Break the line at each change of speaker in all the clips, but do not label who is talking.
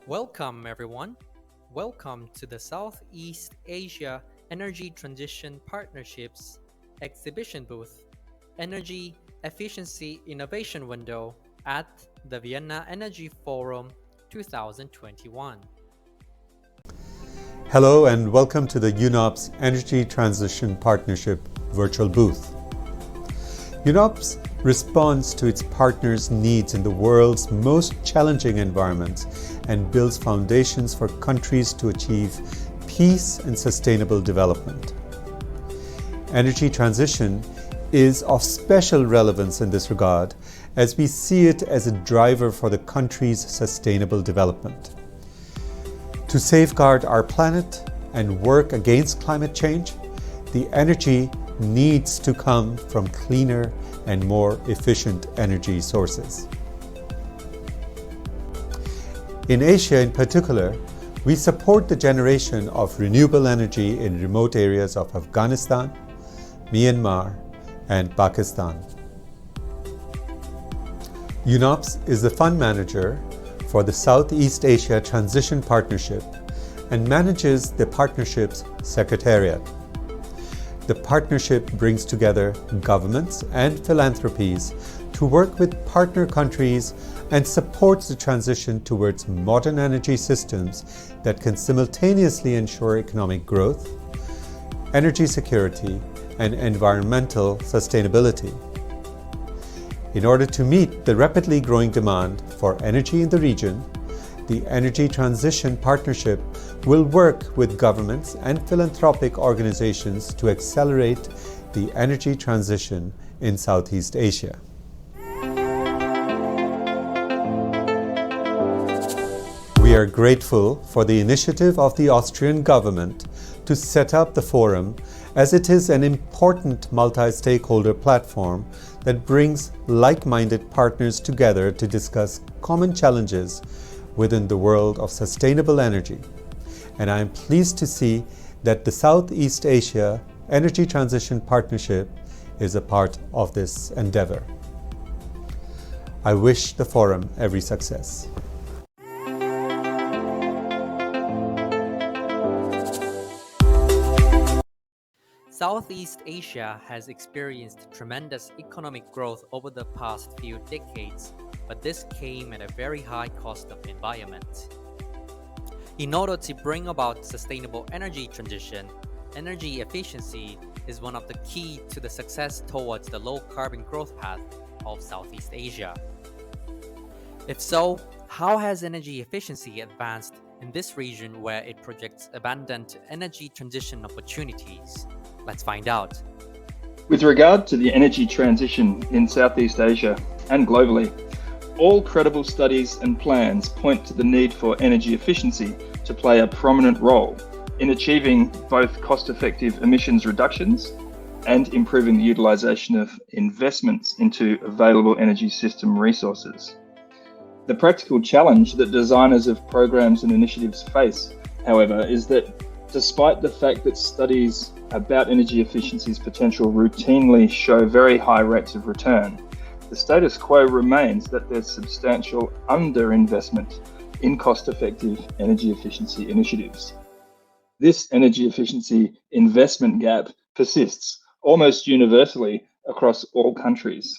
Welcome, everyone. Welcome to the Southeast Asia Energy Transition Partnerships exhibition booth, Energy Efficiency Innovation Window at the Vienna Energy Forum 2021.
Hello and welcome to the UNOPS Energy Transition Partnership virtual booth. UNOPS responds to its partners' needs in the world's most challenging environments and builds foundations for countries to achieve peace and sustainable development. Energy transition is of special relevance in this regard as we see it as a driver for the country's sustainable development. To safeguard our planet and work against climate change, the energy needs to come from cleaner and more efficient energy sources. In Asia in particular, we support the generation of renewable energy in remote areas of Afghanistan, Myanmar, and Pakistan. UNOPS is the fund manager for the Southeast Asia Transition Partnership and manages the partnership's secretariat. The partnership brings together governments and philanthropies to work with partner countries and supports the transition towards modern energy systems that can simultaneously ensure economic growth, energy security, and environmental sustainability. In order to meet the rapidly growing demand for energy in the region, the Energy Transition Partnership will work with governments and philanthropic organizations to accelerate the energy transition in Southeast Asia. We are grateful for the initiative of the Austrian government to set up the forum, as it is an important multi-stakeholder platform that brings like-minded partners together to discuss common challenges within the world of sustainable energy. And I am pleased to see that the Southeast Asia Energy Transition Partnership is a part of this endeavor. I wish the forum every success.
Southeast Asia has experienced tremendous economic growth over the past few decades, but this came at a very high cost of environment. In order to bring about sustainable energy transition, energy efficiency is one of the key to the success towards the low carbon growth path of Southeast Asia. If so, how has energy efficiency advanced in this region where it projects abundant energy transition opportunities? Let's find out.
With regard to the energy transition in Southeast Asia and globally, all credible studies and plans point to the need for energy efficiency to play a prominent role in achieving both cost-effective emissions reductions and improving the utilization of investments into available energy system resources. The practical challenge that designers of programs and initiatives face, however, is that despite the fact that studies about energy efficiency's potential routinely show very high rates of return, the status quo remains that there's substantial underinvestment in cost-effective energy efficiency initiatives. This energy efficiency investment gap persists almost universally across all countries.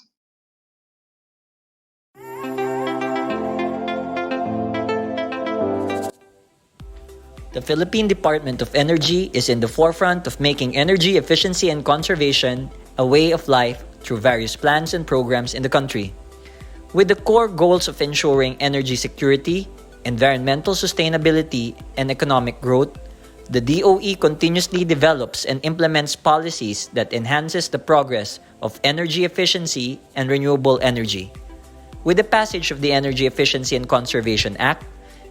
The Philippine Department of Energy is in the forefront of making energy efficiency and conservation a way of life through various plans and programs in the country. With the core goals of ensuring energy security, environmental sustainability, and economic growth, the DOE continuously develops and implements policies that enhances the progress of energy efficiency and renewable energy. With the passage of the Energy Efficiency and Conservation Act,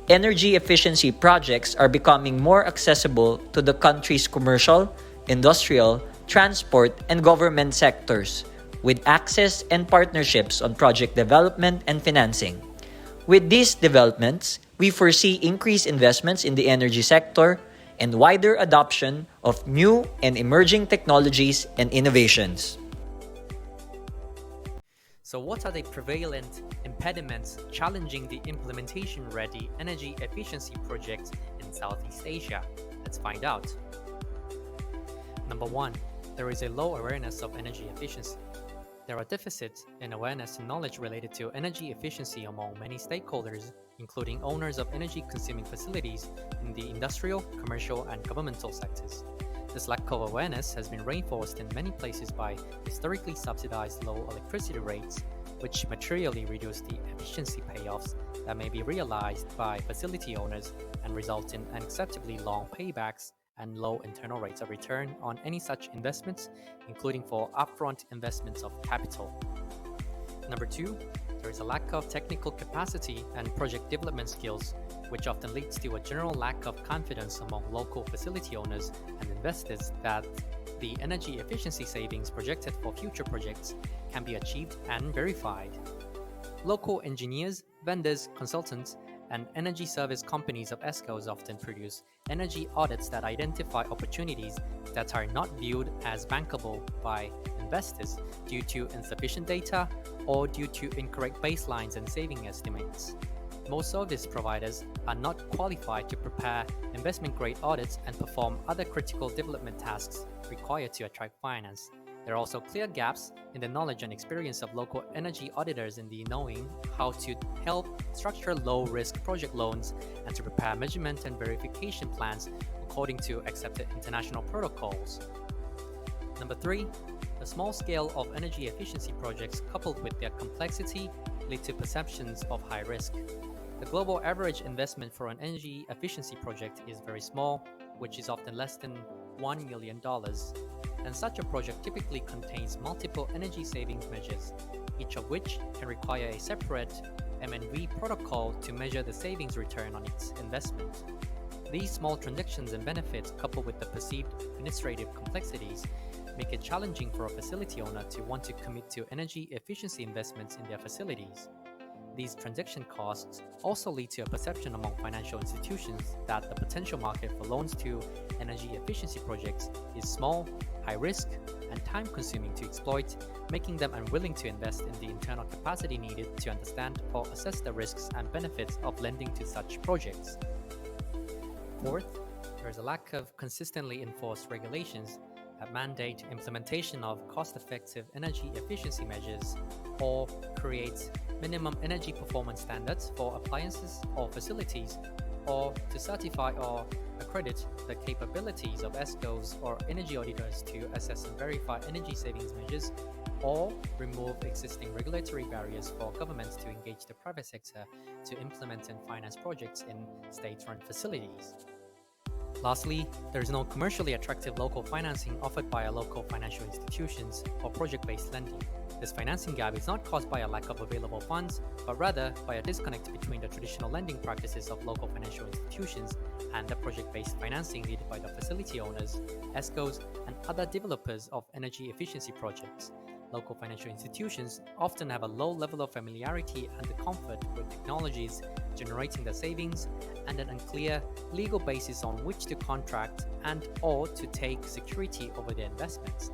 energy efficiency projects are becoming more accessible to the country's commercial, industrial, transport, and government sectors, with access and partnerships on project development and financing. With these developments, we foresee increased investments in the energy sector and wider adoption of new and emerging technologies and innovations.
So what are the prevalent impediments challenging the implementation-ready energy efficiency projects in Southeast Asia? Let's find out. Number 1. There is a low awareness of energy efficiency. There are deficits in awareness and knowledge related to energy efficiency among many stakeholders, including owners of energy-consuming facilities in the industrial, commercial, and governmental sectors. This lack of awareness has been reinforced in many places by historically subsidized low electricity rates, which materially reduce the efficiency payoffs that may be realized by facility owners and result in unacceptably long paybacks and low internal rates of return on any such investments, including for upfront investments of capital. Number 2, there is a lack of technical capacity and project development skills, which often leads to a general lack of confidence among local facility owners and investors that the energy efficiency savings projected for future projects can be achieved and verified. Local engineers, vendors, consultants, and energy service companies of ESCOs often produce energy audits that identify opportunities that are not viewed as bankable by investors due to insufficient data or due to incorrect baselines and saving estimates. Most service providers are not qualified to prepare investment-grade audits and perform other critical development tasks required to attract finance. There are also clear gaps in the knowledge and experience of local energy auditors in the knowing how to help structure low-risk project loans and to prepare measurement and verification plans according to accepted international protocols. Number 3, the small scale of energy efficiency projects coupled with their complexity lead to perceptions of high risk. The global average investment for an energy efficiency project is very small, which is often less than $1 million. And such a project typically contains multiple energy savings measures, each of which can require a separate M&V protocol to measure the savings return on its investment. These small transactions and benefits, coupled with the perceived administrative complexities, make it challenging for a facility owner to want to commit to energy efficiency investments in their facilities. These transaction costs also lead to a perception among financial institutions that the potential market for loans to energy efficiency projects is small, high risk, and time-consuming to exploit, making them unwilling to invest in the internal capacity needed to understand or assess the risks and benefits of lending to such projects. Fourth, there is a lack of consistently enforced regulations that mandate implementation of cost-effective energy efficiency measures or create minimum energy performance standards for appliances or facilities, or to certify or accredit the capabilities of ESCOs or energy auditors to assess and verify energy savings measures, or remove existing regulatory barriers for governments to engage the private sector to implement and finance projects in state-run facilities. Lastly, there is no commercially attractive local financing offered by local financial institutions for project-based lending. This financing gap is not caused by a lack of available funds, but rather by a disconnect between the traditional lending practices of local financial institutions and the project-based financing needed by the facility owners, ESCOs, and other developers of energy efficiency projects. Local financial institutions often have a low level of familiarity and comfort with technologies generating the savings, and an unclear legal basis on which to contract and/or to take security over their investments.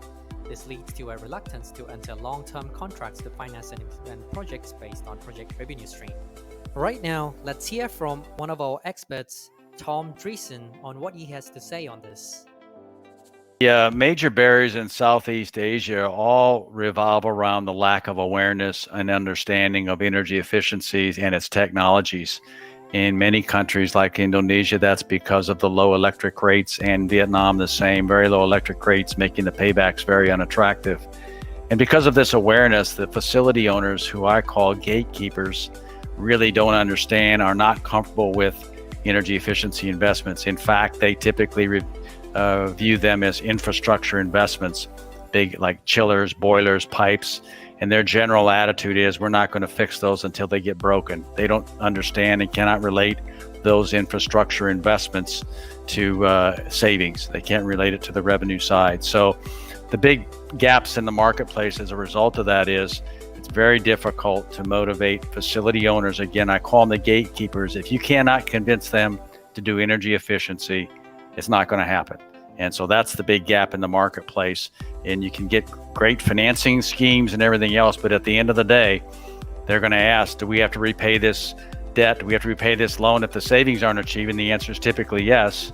This leads to a reluctance to enter long-term contracts to finance and implement projects based on project revenue stream. Right now, let's hear from one of our experts, Tom Dreesen, on what he has to say on this.
Yeah, major barriers in Southeast Asia all revolve around the lack of awareness and understanding of energy efficiencies and its technologies. In many countries like Indonesia, that's because of the low electric rates, and Vietnam the same, very low electric rates, making the paybacks very unattractive. And because of this awareness, the facility owners, who I call gatekeepers, really don't understand, are not comfortable with energy efficiency investments. In fact, they typically view them as infrastructure investments, big like chillers, boilers, pipes, and their general attitude is we're not going to fix those until they get broken. They don't understand and cannot relate those infrastructure investments to savings. They can't relate it to the revenue side. So the big gaps in the marketplace as a result of that is it's very difficult to motivate facility owners. Again, I call them the gatekeepers. If you cannot convince them to do energy efficiency, it's not going to happen. And so that's the big gap in the marketplace. And you can get great financing schemes and everything else, but at the end of the day, they're going to ask, do we have to repay this debt? Do we have to repay this loan if the savings aren't achieved? And the answer is typically yes.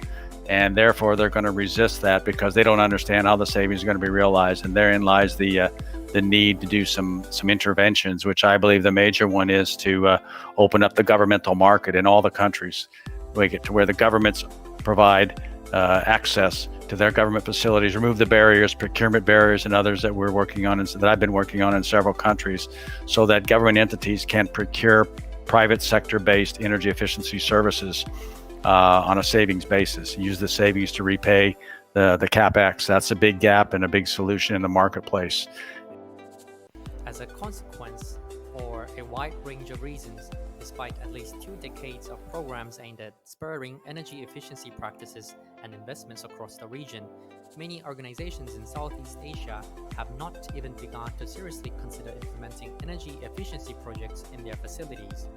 And therefore, they're going to resist that because they don't understand how the savings are going to be realized. And therein lies the need to do some interventions, which I believe the major one is to open up the governmental market in all the countries, make it to where the governments provide access to their government facilities, remove the barriers, procurement barriers, and others that we're working on, and that I've been working on in several countries, so that government entities can procure private sector-based energy efficiency services on a savings basis. Use the savings to repay the capex. That's a big gap and a big solution in the marketplace.
As a consequence, for a wide range of reasons, despite at least 2 decades of programs aimed at spurring energy efficiency practices and investments across the region, many organizations in Southeast Asia have not even begun to seriously consider implementing energy efficiency projects in their facilities.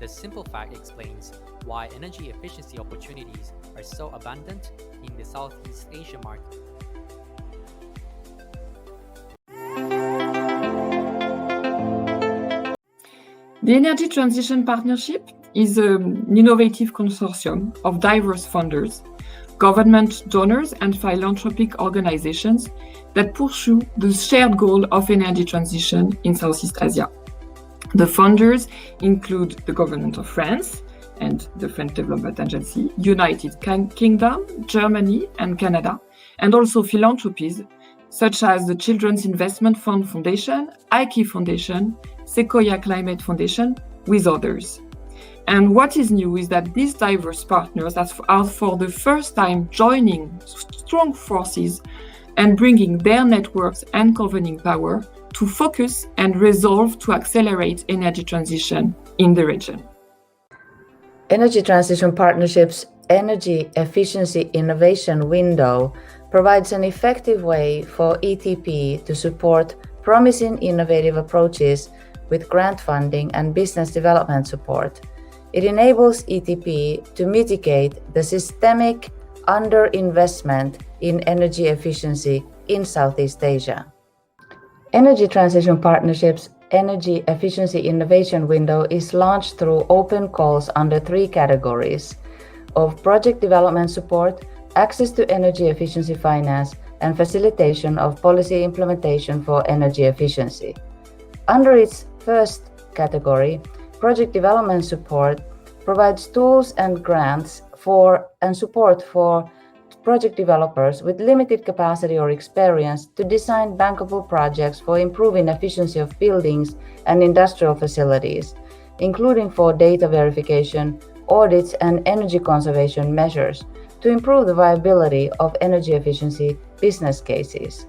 This simple fact explains why energy efficiency opportunities are so abundant in the Southeast Asia market.
The Energy Transition Partnership is an innovative consortium of diverse funders, government donors, and philanthropic organizations that pursue the shared goal of energy transition in Southeast Asia. The funders include the government of France and the French Development Agency, United Kingdom, Germany, and Canada, and also philanthropies such as the Children's Investment Fund Foundation, IKEA Foundation, Sequoia Climate Foundation, with others. And what is new is that these diverse partners are for the first time joining strong forces and bringing their networks and governing power to focus and resolve to accelerate energy transition in the region.
Energy Transition Partnership's Energy Efficiency Innovation Window provides an effective way for ETP to support promising innovative approaches with grant funding and business development support. It enables ETP to mitigate the systemic underinvestment in energy efficiency in Southeast Asia. Energy Transition Partnership's Energy Efficiency Innovation Window is launched through open calls under 3 categories of project development support, access to energy efficiency finance, and facilitation of policy implementation for energy efficiency. Under its first category, project development support provides tools and grants and support for project developers with limited capacity or experience to design bankable projects for improving efficiency of buildings and industrial facilities, including for data verification, audits, and energy conservation measures to improve the viability of energy efficiency business cases.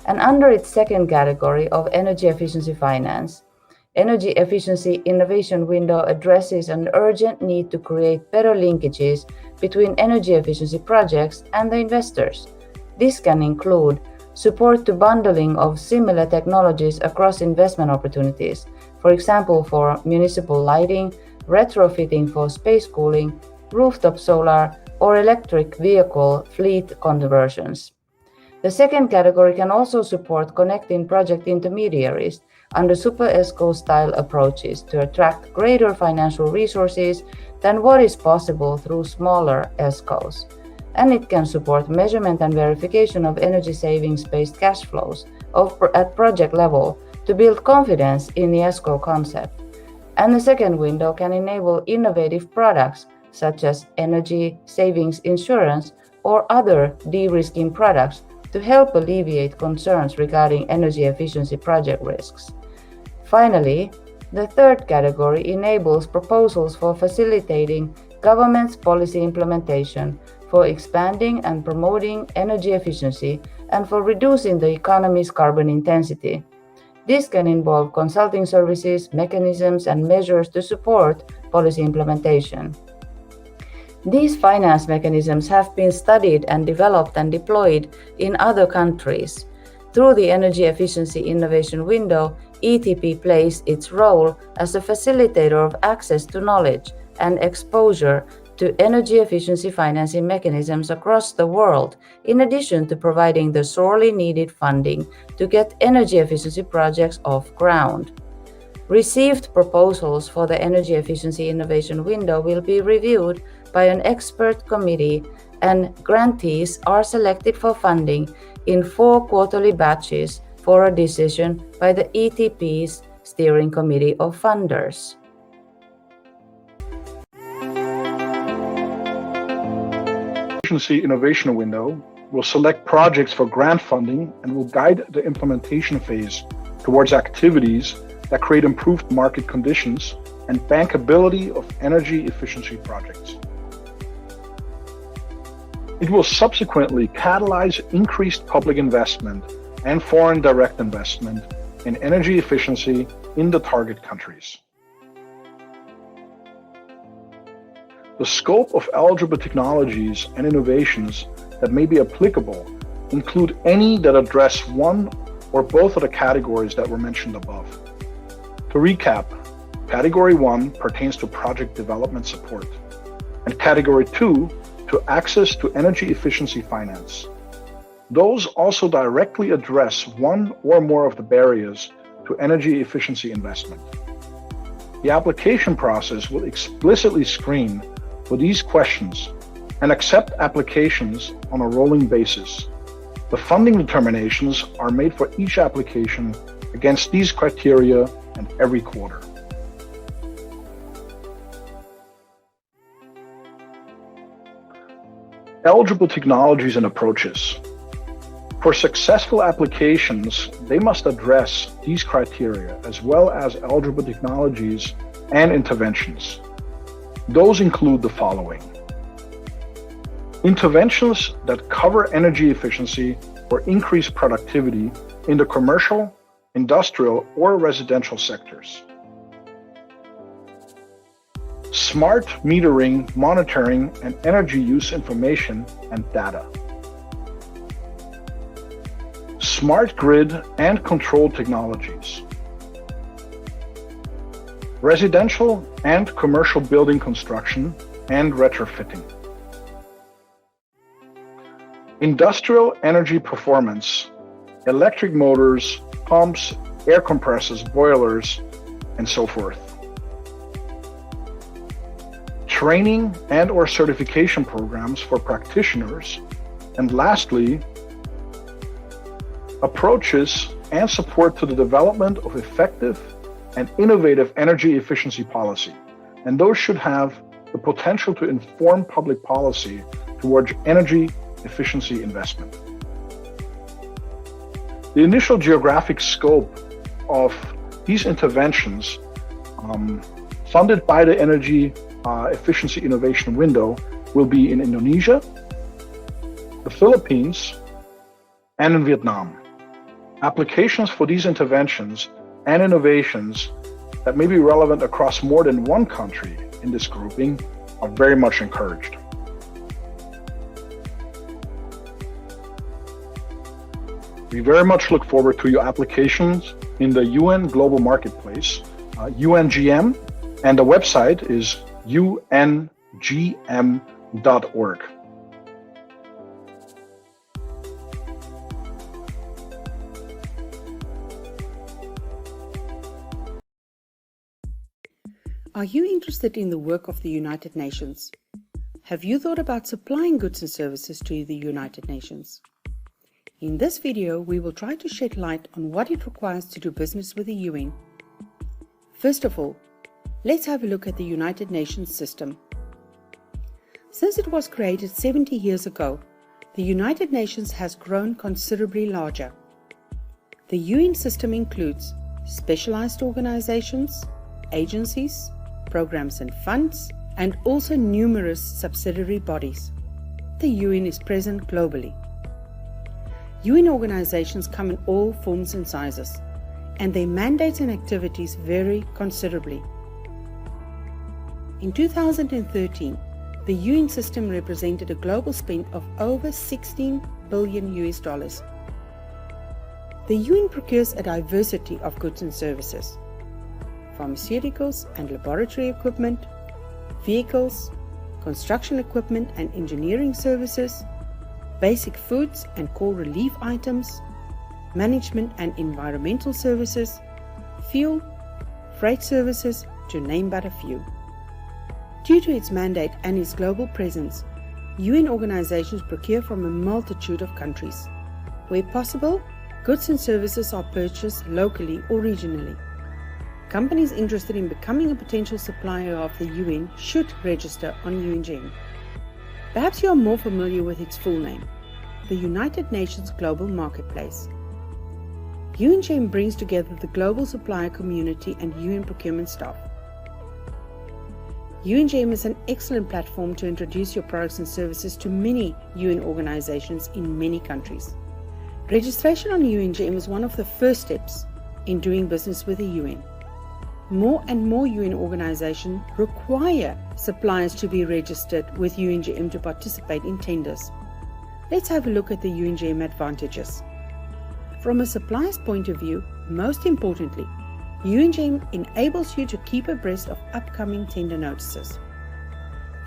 And under its second category of energy efficiency finance, Energy Efficiency Innovation Window addresses an urgent need to create better linkages between energy efficiency projects and the investors. This can include support to bundling of similar technologies across investment opportunities, for example, for municipal lighting, retrofitting for space cooling, rooftop solar, or electric vehicle fleet conversions. The second category can also support connecting project intermediaries under Super ESCO style approaches to attract greater financial resources than what is possible through smaller ESCOs. And it can support measurement and verification of energy savings-based cash flows at project level to build confidence in the ESCO concept. And the second window can enable innovative products such as energy savings insurance or other de-risking products to help alleviate concerns regarding energy efficiency project risks. Finally, the third category enables proposals for facilitating government's policy implementation for expanding and promoting energy efficiency and for reducing the economy's carbon intensity. This can involve consulting services, mechanisms, and measures to support policy implementation. These finance mechanisms have been studied and developed and deployed in other countries. Through the Energy Efficiency Innovation Window, ETP plays its role as a facilitator of access to knowledge and exposure to energy efficiency financing mechanisms across the world, in addition to providing the sorely needed funding to get energy efficiency projects off ground. Received proposals for the energy efficiency innovation window will be reviewed by an expert committee, and grantees are selected for funding in 4 quarterly batches for a decision by the ETP's Steering Committee of Funders.
Efficiency Innovation Window will select projects for grant funding and will guide the implementation phase towards activities that create improved market conditions and bankability of energy efficiency projects. It will subsequently catalyze increased public investment and foreign direct investment in energy efficiency in the target countries. The scope of eligible technologies and innovations that may be applicable include any that address one or both of the categories that were mentioned above. To recap, Category 1 pertains to project development support, and Category 2 to access to energy efficiency finance. Those also directly address one or more of the barriers to energy efficiency investment. The application process will explicitly screen for these questions and accept applications on a rolling basis. The funding determinations are made for each application against these criteria and every quarter. Eligible technologies and approaches. For successful applications, they must address these criteria as well as eligible technologies and interventions. Those include the following: interventions that cover energy efficiency or increase productivity in the commercial, industrial, or residential sectors. Smart metering, monitoring, and energy use information and data. Smart grid and control technologies. Residential and commercial building construction and retrofitting. Industrial energy performance, electric motors, pumps, air compressors, boilers, and so forth. Training and/or certification programs for practitioners. And lastly, approaches and support to the development of effective and innovative energy efficiency policy. And those should have the potential to inform public policy towards energy efficiency investment. The initial geographic scope of these interventions funded by the Energy Efficiency Innovation Window will be in Indonesia, the Philippines, and in Vietnam. Applications for these interventions and innovations that may be relevant across more than one country in this grouping are very much encouraged. We very much look forward to your applications in the UN Global Marketplace, UNGM, and the website is ungm.org.
Are you interested in the work of the United Nations? Have you thought about supplying goods and services to the United Nations? In this video, we will try to shed light on what it requires to do business with the UN. First of all, let's have a look at the United Nations system. Since it was created 70 years ago, the United Nations has grown considerably larger. The UN system includes specialized organizations, agencies, programs and funds, and also numerous subsidiary bodies. The UN is present globally. UN organizations come in all forms and sizes, and their mandates and activities vary considerably. In 2013, the UN system represented a global spend of over $16 billion. The UN procures a diversity of goods and services: pharmaceuticals and laboratory equipment, vehicles, construction equipment and engineering services, basic foods and core relief items, management and environmental services, fuel, freight services, to name but a few. Due to its mandate and its global presence, UN organizations procure from a multitude of countries. Where possible, goods and services are purchased locally or regionally. Companies interested in becoming a potential supplier of the UN should register on UNGM. Perhaps you are more familiar with its full name, the United Nations Global Marketplace. UNGM brings together the global supplier community and UN procurement staff. UNGM is an excellent platform to introduce your products and services to many UN organizations in many countries. Registration on UNGM is one of the first steps in doing business with the UN. More and more UN organizations require suppliers to be registered with UNGM to participate in tenders. Let's have a look at the UNGM advantages. From a supplier's point of view, most importantly, UNGM enables you to keep abreast of upcoming tender notices.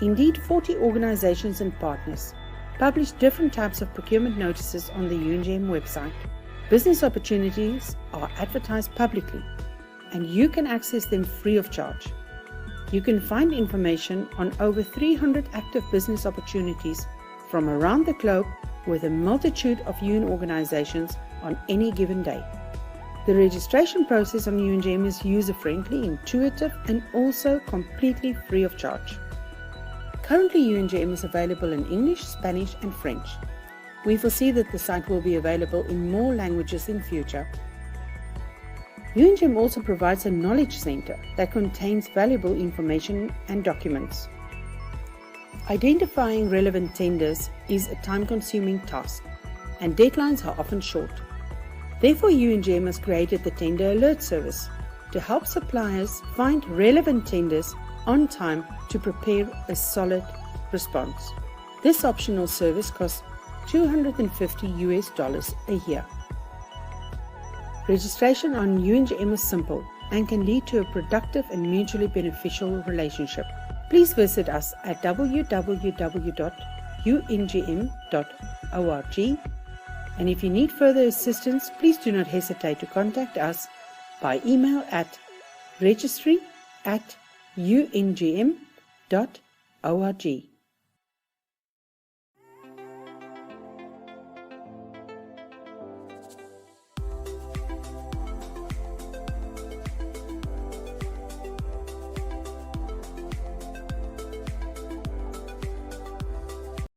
Indeed, 40 organizations and partners publish different types of procurement notices on the UNGM website. Business opportunities are advertised publicly, and you can access them free of charge. You can find information on over 300 active business opportunities from around the globe with a multitude of UN organizations on any given day. The registration process on UNGM is user-friendly, intuitive, and also completely free of charge. Currently, UNGM is available in English, Spanish, and French. We foresee that the site will be available in more languages in future. UNGM also provides a knowledge center that contains valuable information and documents. Identifying relevant tenders is a time-consuming task, and deadlines are often short. Therefore, UNGM has created the Tender Alert Service to help suppliers find relevant tenders on time to prepare a solid response. This optional service costs $250 a year. Registration on UNGM is simple and can lead to a productive and mutually beneficial relationship. Please visit us at www.ungm.org, and if you need further assistance, please do not hesitate to contact us by email at registry@ungm.org.